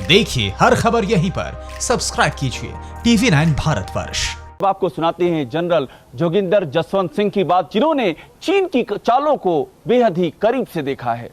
देखिए हर खबर यहीं पर, सब्सक्राइब कीजिए TV9 भारतवर्ष। अब आपको सुनाते हैं जनरल जोगिंदर जसवंत सिंह की बात, जिन्होंने चीन की चालों को बेहद ही करीब से देखा है।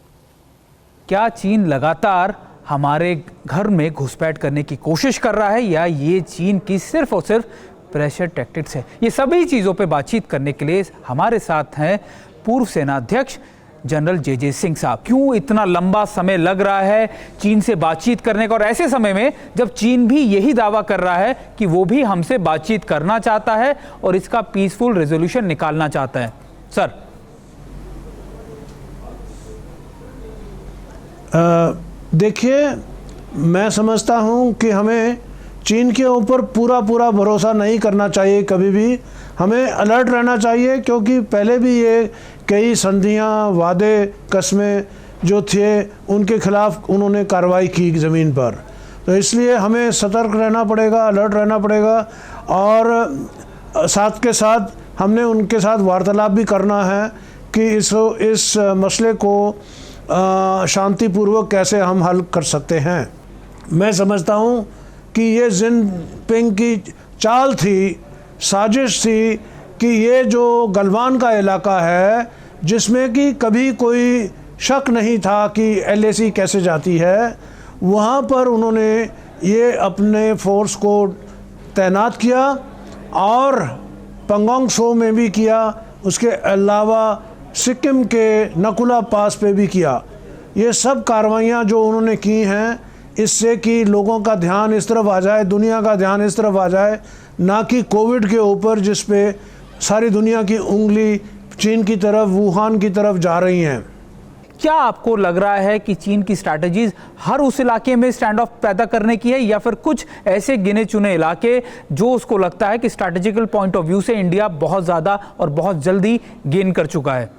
क्या चीन लगातार हमारे घर में घुसपैठ करने की कोशिश कर रहा है या ये चीन की सिर्फ और सिर्फ प्रेशर टैक्टिक्स है? ये सभी चीज़ों पे बातचीत करने के लिए हमारे साथ हैं पूर्व सेनाध्यक्ष जनरल जे सिंह साहब। क्यों इतना लंबा समय लग रहा है चीन से बातचीत करने का, और ऐसे समय में जब चीन भी यही दावा कर रहा है कि वो भी हमसे बातचीत करना चाहता है और इसका पीसफुल रेजोल्यूशन निकालना चाहता है? सर देखिए, मैं समझता हूं कि हमें चीन के ऊपर पूरा भरोसा नहीं करना चाहिए। कभी भी हमें अलर्ट रहना चाहिए, क्योंकि पहले भी ये कई संधियां, वादे, कस्में जो थे उनके खिलाफ उन्होंने कार्रवाई की ज़मीन पर। तो इसलिए हमें सतर्क रहना पड़ेगा, अलर्ट रहना पड़ेगा, और साथ के साथ हमने उनके साथ वार्तालाप भी करना है कि इस मसले को शांतिपूर्वक कैसे हम हल कर सकते हैं। मैं समझता हूँ कि ये जिनपिंग की चाल थी, साजिश थी कि ये जो गलवान का इलाका है, जिसमें कि कभी कोई शक नहीं था कि LAC कैसे जाती है, वहाँ पर उन्होंने ये अपने फोर्स को तैनात किया और पंगोंग सो में भी किया, उसके अलावा सिक्किम के नकुला पास पे भी किया। ये सब कार्रवाइयाँ जो उन्होंने की हैं, इससे कि लोगों का ध्यान इस तरफ आ जाए, दुनिया का ध्यान इस तरफ आ जाए, ना कि कोविड के ऊपर, जिस पे सारी दुनिया की उंगली चीन की तरफ, वुहान की तरफ जा रही हैं। क्या आपको लग रहा है कि चीन की स्ट्रैटेजीज हर उस इलाके में स्टैंड ऑफ पैदा करने की है, या फिर कुछ ऐसे गिने चुने इलाके जो उसको लगता है कि स्ट्रैटेजिकल पॉइंट ऑफ व्यू से इंडिया बहुत ज़्यादा और बहुत जल्दी गेन कर चुका है?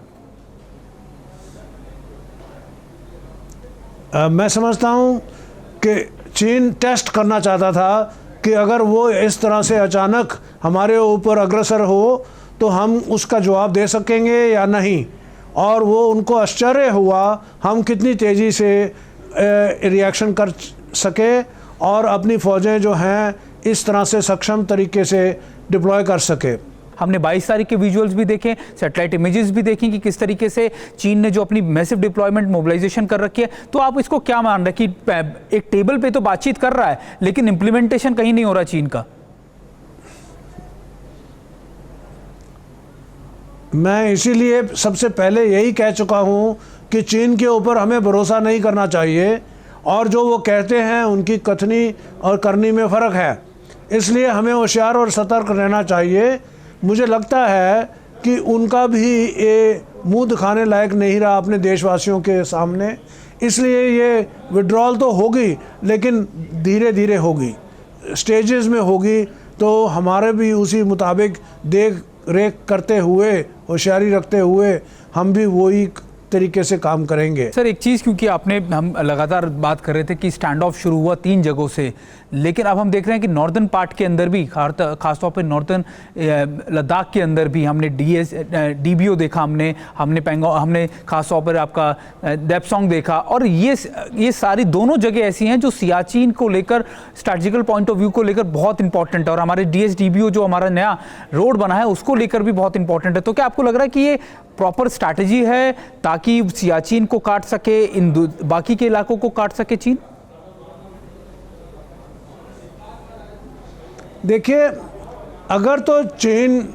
मैं समझता हूँ कि चीन टेस्ट करना चाहता था कि अगर वो इस तरह से अचानक हमारे ऊपर अग्रसर हो तो हम उसका जवाब दे सकेंगे या नहीं, और वो उनको आश्चर्य हुआ हम कितनी तेज़ी से रिएक्शन कर सके और अपनी फ़ौजें जो हैं इस तरह से सक्षम तरीके से डिप्लॉय कर सके। हमने 22 तारीख के विजुअल्स भी देखे, सैटेलाइट इमेजेस भी देखें कि किस तरीके से चीन ने जो अपनी मैसिव डिप्लॉयमेंट, मोबिलाइजेशन कर रखी है। तो आप इसको क्या मान रहे हैं कि एक टेबल पे तो बातचीत कर रहा है लेकिन इंप्लीमेंटेशन कहीं नहीं हो रहा चीन का? मैं इसीलिए सबसे पहले यही कह चुका हूँ कि चीन के ऊपर हमें भरोसा नहीं करना चाहिए, और जो वो कहते हैं उनकी कथनी और करनी में फ़र्क है। इसलिए हमें होशियार और सतर्क रहना चाहिए। मुझे लगता है कि उनका भी ये मुंह दिखाने लायक नहीं रहा अपने देशवासियों के सामने, इसलिए ये विड्रॉल तो होगी लेकिन धीरे धीरे होगी, स्टेजेस में होगी। तो हमारे भी उसी मुताबिक देख रेख करते हुए, होशियारी रखते हुए हम भी वही तरीके से काम करेंगे। सर एक चीज़, क्योंकि हम लगातार बात कर रहे थे कि स्टैंड ऑफ शुरू हुआ 3 जगहों से, लेकिन अब हम देख रहे हैं कि नॉर्दर्न पार्ट के अंदर भी, खासतौर पर नॉर्दर्न लद्दाख के अंदर भी हमने DBO देखा, हमने खासतौर पर आपका देपसोंग देखा, और ये सारी दोनों जगह ऐसी हैं जो सियाचिन को लेकर, स्ट्रैटेजिकल पॉइंट ऑफ व्यू को लेकर बहुत इंपॉर्टेंट है, और हमारे DSDBO जो हमारा नया रोड बना है उसको लेकर भी बहुत इंपॉर्टेंट है। तो क्या आपको लग रहा है कि ये प्रॉपर स्ट्रैटेजी है ताकि सियाचिन को काट सके, इन बाकी के इलाकों को काट सके चीन? देखिए, अगर तो चीन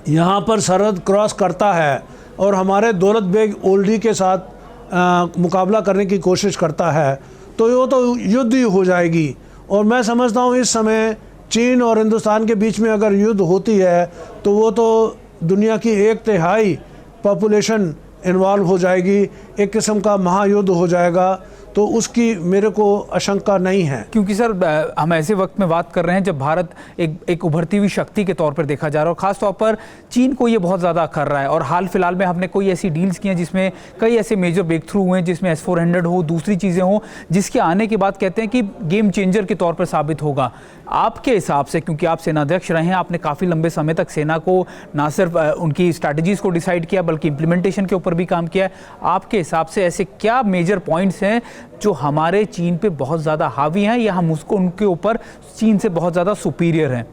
यहाँ पर सरहद क्रॉस करता है और हमारे दौलत बेग ओल्डी के साथ मुकाबला करने की कोशिश करता है तो वो तो युद्ध ही हो जाएगी। और मैं समझता हूँ इस समय चीन और हिंदुस्तान के बीच में अगर युद्ध होती है तो वो तो दुनिया की 1/3 पॉपुलेशन इन्वॉल्व हो जाएगी, एक किस्म का महायुद्ध हो जाएगा। तो उसकी मेरे को आशंका नहीं है, क्योंकि सर हम ऐसे वक्त में बात कर रहे हैं जब भारत एक उभरती हुई शक्ति के तौर पर देखा जा रहा है, और ख़ास तौर पर चीन को ये बहुत ज़्यादा कर रहा है। और हाल फिलहाल में हमने कोई ऐसी डील्स की हैं जिसमें कई ऐसे मेजर ब्रेक थ्रू हुए हैं, जिसमें S-400 हो, दूसरी चीज़ें हो, जिसके आने के बाद कहते हैं कि गेम चेंजर के तौर पर साबित होगा। आपके हिसाब से, क्योंकि आप सेनाध्यक्ष रहे हैं, आपने काफ़ी लंबे समय तक सेना को ना सिर्फ उनकी स्ट्रैटेजीज़ को डिसाइड किया बल्कि इम्प्लीमेंटेशन के ऊपर भी काम किया है, आपके हिसाब से ऐसे क्या मेजर पॉइंट्स हैं जो हमारे चीन पे बहुत ज़्यादा हावी हैं या हम उसको उनके ऊपर चीन से बहुत ज़्यादा सुपीरियर हैं?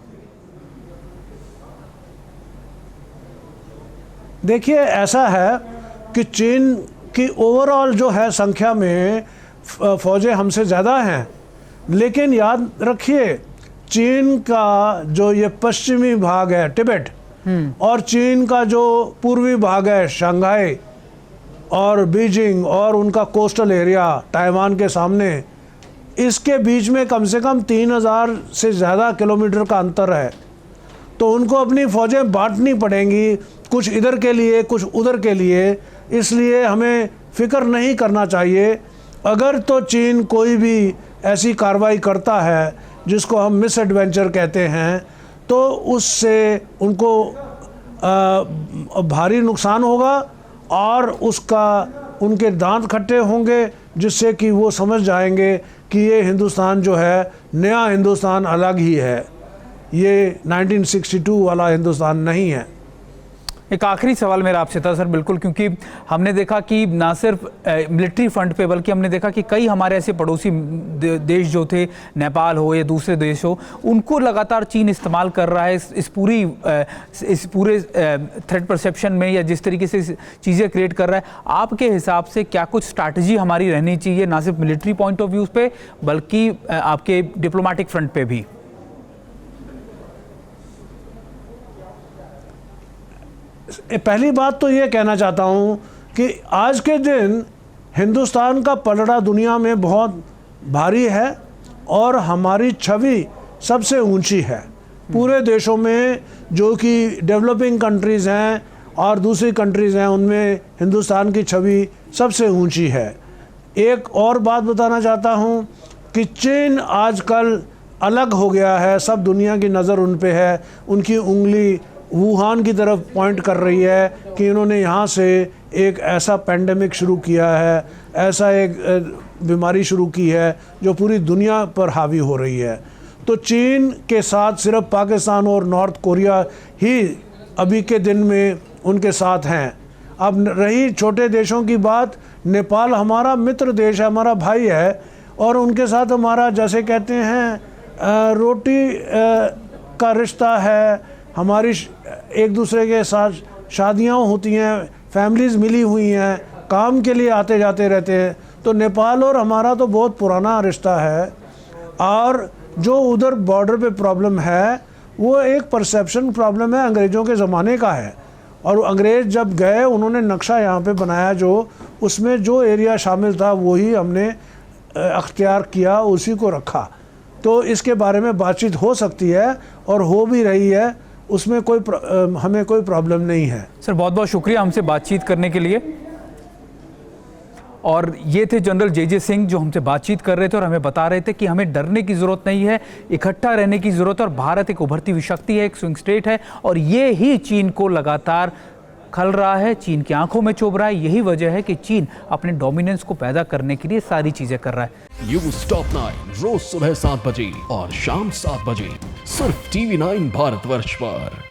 देखिए, ऐसा है कि चीन की ओवरऑल जो है संख्या में फौजें हमसे ज़्यादा हैं, लेकिन याद रखिए चीन का जो ये पश्चिमी भाग है तिब्बत और चीन का जो पूर्वी भाग है शंघाई और बीजिंग और उनका कोस्टल एरिया ताइवान के सामने, इसके बीच में कम से कम 3000 से ज़्यादा किलोमीटर का अंतर है। तो उनको अपनी फ़ौजें बांटनी पड़ेंगी, कुछ इधर के लिए कुछ उधर के लिए, इसलिए हमें फ़िक्र नहीं करना चाहिए। अगर तो चीन कोई भी ऐसी कार्रवाई करता है जिसको हम मिस एडवेंचर कहते हैं, तो उससे उनको भारी नुकसान होगा और उसका उनके दांत खट्टे होंगे, जिससे कि वो समझ जाएंगे कि ये हिंदुस्तान जो है नया हिंदुस्तान अलग ही है, ये 1962 वाला हिंदुस्तान नहीं है। एक आखिरी सवाल मेरा आपसे था सर, बिल्कुल, क्योंकि हमने देखा कि ना सिर्फ मिलिट्री फ्रंट पे बल्कि हमने देखा कि कई हमारे ऐसे पड़ोसी देश जो थे, नेपाल हो या दूसरे देश हो, उनको लगातार चीन इस्तेमाल कर रहा है इस पूरे थ्रेट परसेप्शन में, या जिस तरीके से चीज़ें क्रिएट कर रहा है। आपके हिसाब से क्या कुछ स्ट्रैटेजी हमारी रहनी चाहिए, ना सिर्फ मिलिट्री पॉइंट ऑफ व्यू पे बल्कि आपके डिप्लोमेटिक फ्रंट पे भी? पहली बात तो ये कहना चाहता हूँ कि आज के दिन हिंदुस्तान का पलड़ा दुनिया में बहुत भारी है और हमारी छवि सबसे ऊंची है पूरे देशों में, जो कि डेवलपिंग कंट्रीज़ हैं और दूसरी कंट्रीज़ हैं, उनमें हिंदुस्तान की छवि सबसे ऊंची है। एक और बात बताना चाहता हूँ कि चीन आजकल अलग हो गया है, सब दुनिया की नज़र उन पे है, उनकी उंगली वुहान की तरफ पॉइंट कर रही है कि इन्होंने यहाँ से एक ऐसा पेंडेमिक शुरू किया है, ऐसा एक बीमारी शुरू की है जो पूरी दुनिया पर हावी हो रही है। तो चीन के साथ सिर्फ पाकिस्तान और नॉर्थ कोरिया ही अभी के दिन में उनके साथ हैं। अब रही छोटे देशों की बात, नेपाल हमारा मित्र देश है, हमारा भाई है, और उनके साथ हमारा जैसे कहते हैं रोटी का रिश्ता है, हमारी एक दूसरे के साथ शादियाँ होती हैं, फैमिलीज़ मिली हुई हैं, काम के लिए आते जाते रहते हैं। तो नेपाल और हमारा तो बहुत पुराना रिश्ता है, और जो उधर बॉर्डर पे प्रॉब्लम है वो एक परसेप्शन प्रॉब्लम है, अंग्रेज़ों के ज़माने का है। और अंग्रेज़ जब गए उन्होंने नक्शा यहाँ पे बनाया, जो उसमें जो एरिया शामिल था वही हमने अख्तियार किया, उसी को रखा। तो इसके बारे में बातचीत हो सकती है और हो भी रही है, उसमें हमें कोई प्रॉब्लम नहीं है। सर बहुत बहुत शुक्रिया हमसे बातचीत करने के लिए। और ये थे जनरल जे सिंह जो हमसे बातचीत कर रहे थे और हमें बता रहे थे कि हमें डरने की ज़रूरत नहीं है, इकट्ठा रहने की ज़रूरत है। और भारत एक उभरती हुई शक्ति है, एक स्विंग स्टेट है, और ये ही चीन को लगातार खल रहा है, चीन की आंखों में चुभ रहा है। यही वजह है कि चीन अपने डोमिनेंस को पैदा करने के लिए सारी चीज़ें कर रहा है। न्यूज़ टॉप 9 रोज सुबह 7 बजे और शाम 7 बजे सिर्फ TV9 भारतवर्ष पर।